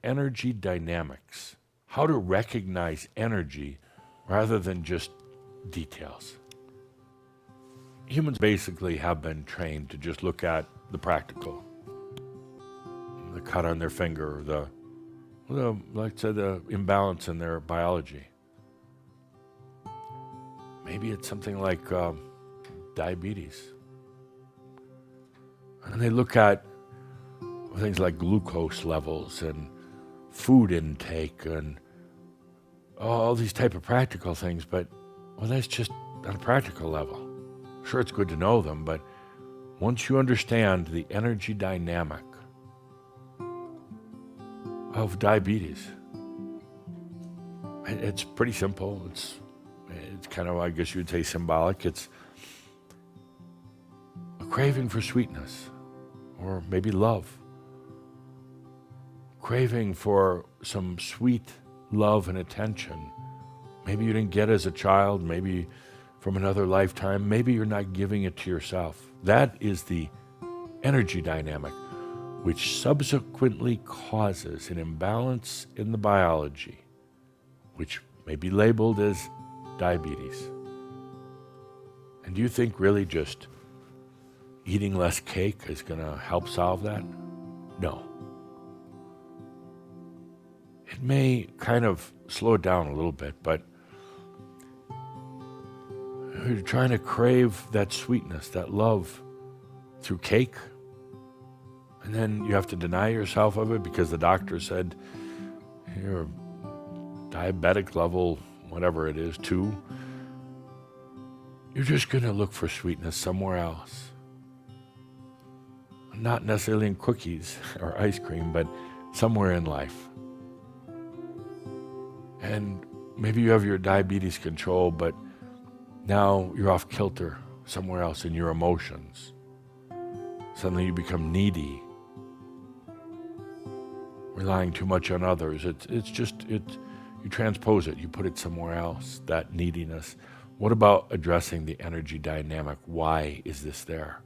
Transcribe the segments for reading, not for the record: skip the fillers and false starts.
energy dynamics, how to recognize energy rather than just details. Humans basically have been trained to just look at the practical, the cut on their finger, the imbalance in their biology. Maybe it's something like diabetes. And they look at things like glucose levels and food intake and all these type of practical things, but that's just on a practical level. Sure, it's good to know them, but once you understand the energy dynamic of diabetes, it's pretty simple. It's kind of, I guess you would say, symbolic. It's a craving for sweetness, or maybe love. Craving for some sweet love and attention. Maybe you didn't get as a child, maybe from another lifetime, maybe you're not giving it to yourself. That is the energy dynamic, which subsequently causes an imbalance in the biology, which may be labeled as diabetes. And do you think really just eating less cake is going to help solve that? No. It may kind of slow it down a little bit, but you're trying to crave that sweetness, that love through cake, and then you have to deny yourself of it because the doctor said your diabetic level, whatever it is, 2, you're just going to look for sweetness somewhere else. Not necessarily in cookies or ice cream, but somewhere in life. And maybe you have your diabetes control, but now you're off kilter somewhere else in your emotions. Suddenly you become needy, relying too much on others. You transpose it, you put it somewhere else, that neediness. What about addressing the energy dynamic? Why is this there?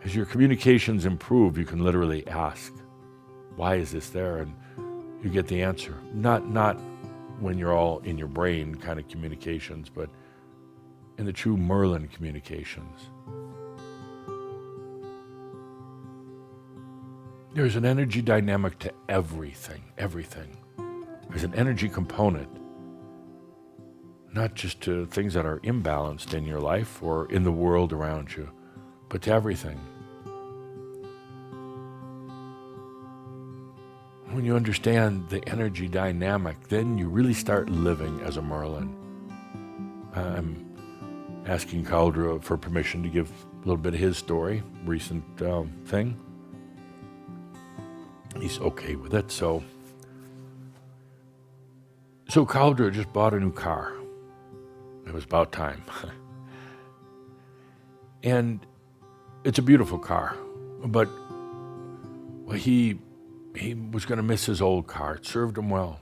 As your communications improve, you can literally ask, why is this there? And you get the answer. Not when you're all in your brain kind of communications, but in the true Merlin communications. There's an energy dynamic to everything. There's an energy component, not just to things that are imbalanced in your life or in the world around you, but to everything. When you understand the energy dynamic, then you really start living as a Merlin. I'm asking Caldra for permission to give a little bit of his story, recent thing. He's okay with it, so Caldra just bought a new car. It was about time. And it's a beautiful car, but he was going to miss his old car. It served him well.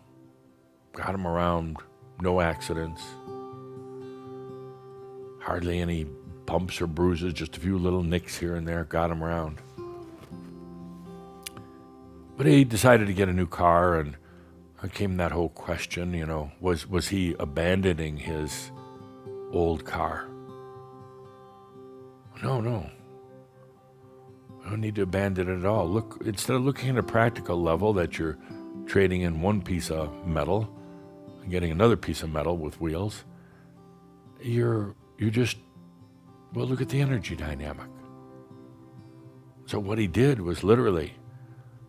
Got him around, no accidents. Hardly any bumps or bruises, just a few little nicks here and there. Got him around. But he decided to get a new car, and came that whole question, was he abandoning his old car? No. I don't need to abandon it at all. Look, instead of looking at a practical level that you're trading in one piece of metal and getting another piece of metal with wheels, you're just, look at the energy dynamic. So what he did was literally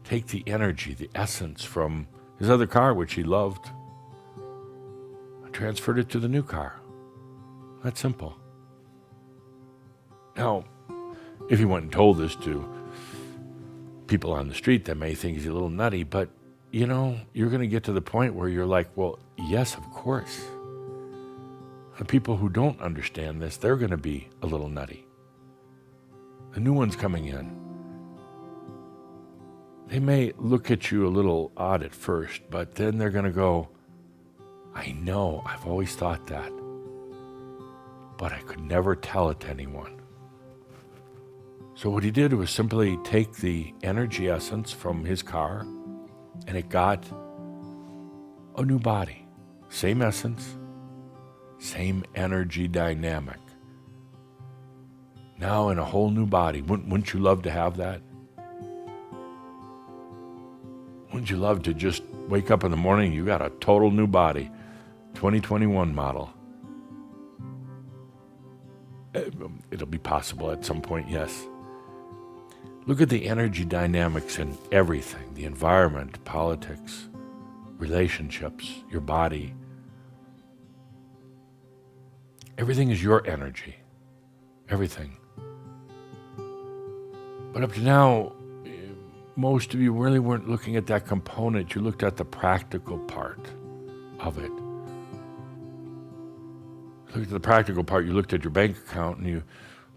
take the energy, the essence from his other car, which he loved, and transferred it to the new car. That's simple. Now, if he went and told this to people on the street, they may think he's a little nutty, but, you're going to get to the point where you're like, well, yes, of course. The people who don't understand this, they're going to be a little nutty. The new ones coming in, they may look at you a little odd at first, but then they're going to go, I know, I've always thought that, but I could never tell it to anyone. So what he did was simply take the energy essence from his car, and it got a new body. Same essence, same energy dynamic. Now in a whole new body. Wouldn't you love to have that? Wouldn't you love to just wake up in the morning, you got a total new body, 2021 model? It'll be possible at some point, yes. Look at the energy dynamics in everything, the environment, politics, relationships, your body. Everything is your energy. Everything. But up to now, most of you really weren't looking at that component. You looked at the practical part of it. Look at the practical part. You looked at your bank account and you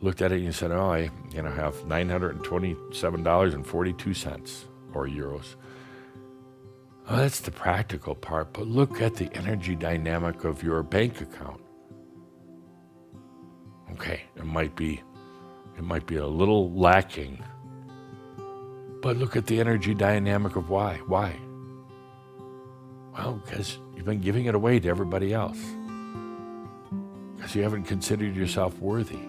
looked at it and you said, oh, I have $927.42 or euros. Oh, that's the practical part. But look at the energy dynamic of your bank account. Okay, it might be a little lacking. But look at the energy dynamic of why. Why? Well, because you've been giving it away to everybody else. Because you haven't considered yourself worthy.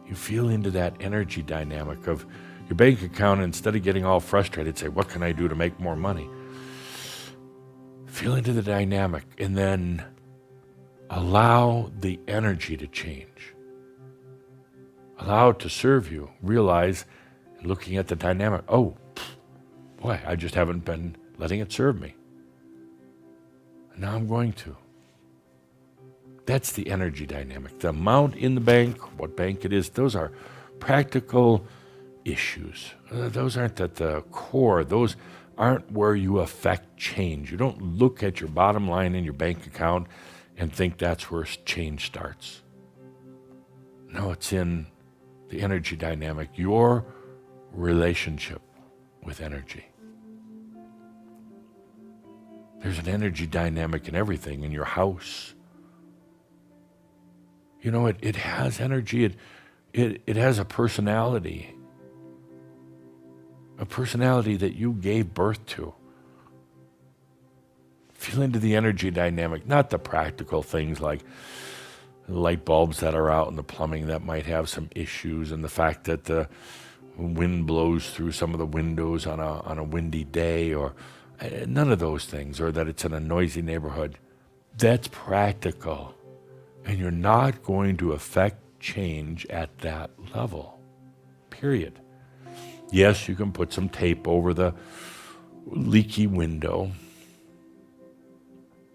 You feel into that energy dynamic of your bank account. Instead of getting all frustrated, say, what can I do to make more money? Feel into the dynamic and then allow the energy to change. Allow it to serve you. Realize, looking at the dynamic, oh, boy, I just haven't been letting it serve me. And now I'm going to. That's the energy dynamic. The amount in the bank, what bank it is, those are practical issues. Those aren't at the core. Those aren't where you affect change. You don't look at your bottom line in your bank account and think that's where change starts. No, it's in the energy dynamic, your relationship with energy. There's an energy dynamic in everything, in your house. It has energy. It has a personality that you gave birth to. Feel into the energy dynamic, not the practical things like light bulbs that are out in the plumbing that might have some issues, and the fact that the wind blows through some of the windows on a windy day, or none of those things, or that it's in a noisy neighborhood. That's practical. And you're not going to affect change at that level, period. Yes, you can put some tape over the leaky window.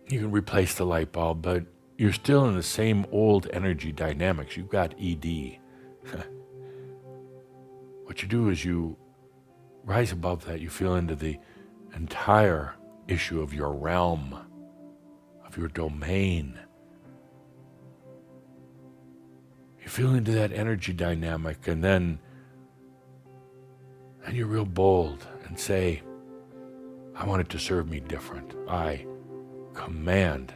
You can replace the light bulb, but you're still in the same old energy dynamics. You've got ED. What you do is you rise above that. You feel into the entire issue of your realm, of your domain. You feel into that energy dynamic, and then you're real bold and say, I want it to serve me different. I command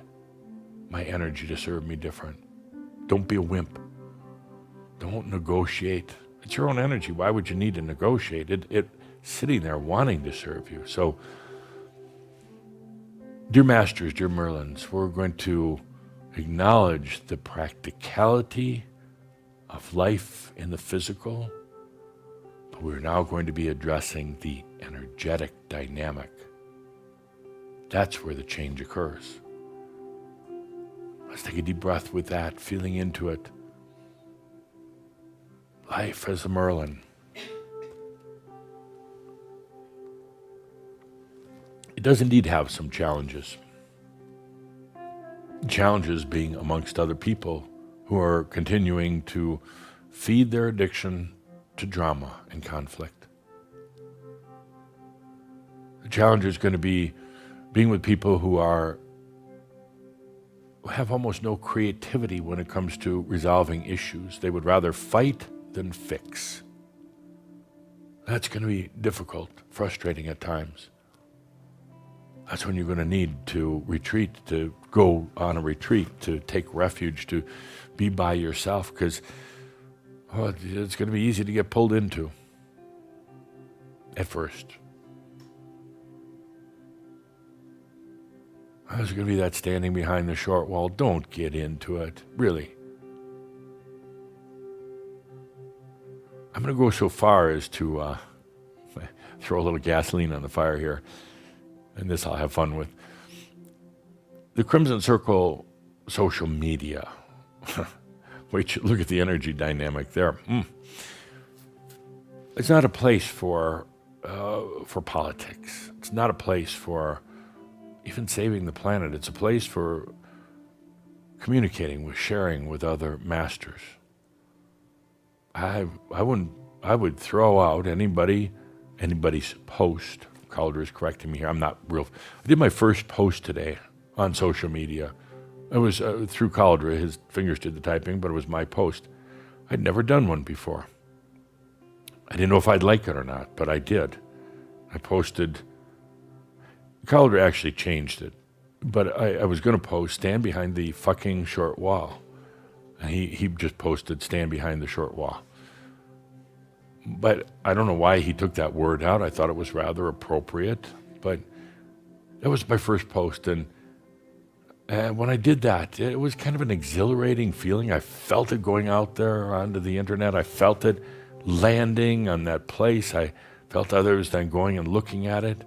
my energy to serve me different. Don't be a wimp. Don't negotiate. It's your own energy. Why would you need to negotiate? It's sitting there wanting to serve you. So, dear masters, dear Merlins, we're going to acknowledge the practicality of life in the physical, but we're now going to be addressing the energetic dynamic. That's where the change occurs. Let's take a deep breath with that, feeling into it. Life as a Merlin. It does indeed have some challenges. Challenges being amongst other people who are continuing to feed their addiction to drama and conflict. The challenge is going to be being with people who have almost no creativity when it comes to resolving issues. They would rather fight than fix. That's going to be difficult, frustrating at times. That's when you're going to need to retreat, to go on a retreat, to take refuge, to be by yourself, because Oh, it's going to be easy to get pulled into at first. There's going to be that standing behind the short wall. Don't get into it, really. I'm going to go so far as to throw a little gasoline on the fire here, and this I'll have fun with. The Crimson Circle social media. Wait, look at the energy dynamic there. It's not a place for politics. It's not a place for even saving the planet. It's a place for communicating with, sharing with other masters. I would throw out anybody's post. Calder is correcting me here. I'm not real. I did my first post today on social media. It was through Calder. His fingers did the typing, but it was my post. I'd never done one before. I didn't know if I'd like it or not, but I did. I posted. Calder actually changed it, but I was going to post "Stand behind the fucking short wall," and he just posted "Stand behind the short wall." But I don't know why he took that word out. I thought it was rather appropriate, but that was my first post, and when I did that, it was kind of an exhilarating feeling. I felt it going out there onto the internet. I felt it landing on that place. I felt others then going and looking at it.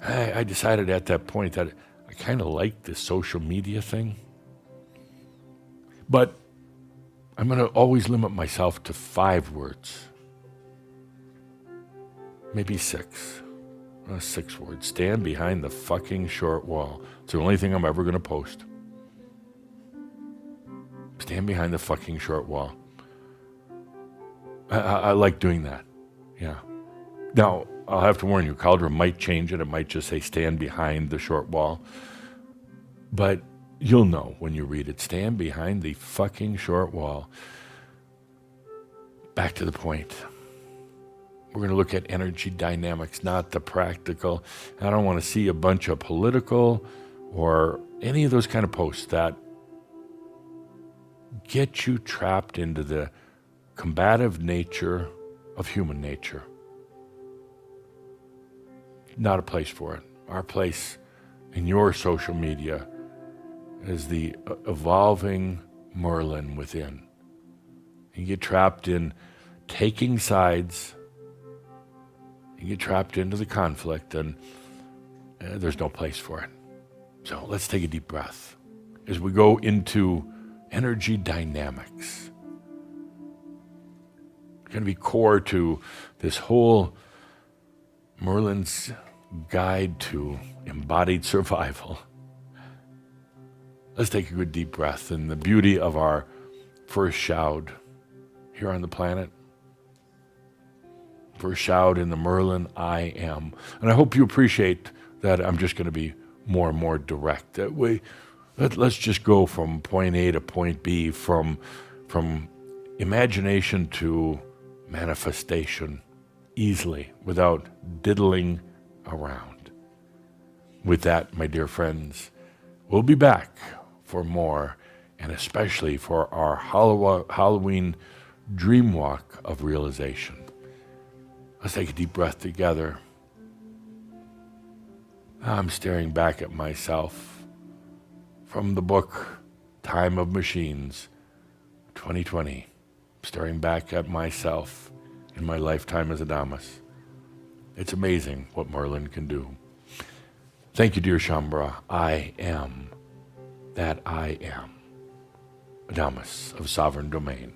I decided at that point that I kind of liked this social media thing. But I'm going to always limit myself to 5 words. Maybe 6. 6 words. Stand behind the fucking short wall. It's the only thing I'm ever going to post. Stand behind the fucking short wall. I like doing that. Yeah. Now, I'll have to warn you, Calder might change it. It might just say stand behind the short wall. But you'll know when you read it. Stand behind the fucking short wall. Back to the point. We're going to look at energy dynamics, not the practical. I don't want to see a bunch of political or any of those kind of posts that get you trapped into the combative nature of human nature. Not a place for it. Our place in your social media is the evolving Merlin within. You get trapped in taking sides. You get trapped into the conflict, and there's no place for it. So let's take a deep breath as we go into energy dynamics. It's going to be core to this whole Merlin's guide to embodied survival. Let's take a good deep breath in the beauty of our first shroud here on the planet. First shroud in the Merlin I am. And I hope you appreciate that I'm just going to be more and more direct. That way, let's just go from point A to point B, from imagination to manifestation easily, without diddling around. With that, my dear friends, we'll be back for more, and especially for our Halloween dream walk of realization. Let's take a deep breath together. I'm staring back at myself from the book Time of Machines, 2020. Staring back at myself in my lifetime as Адамус. It's amazing what Merlin can do. Thank you, dear Shambra. I am that I am. Адамус of Sovereign Domain.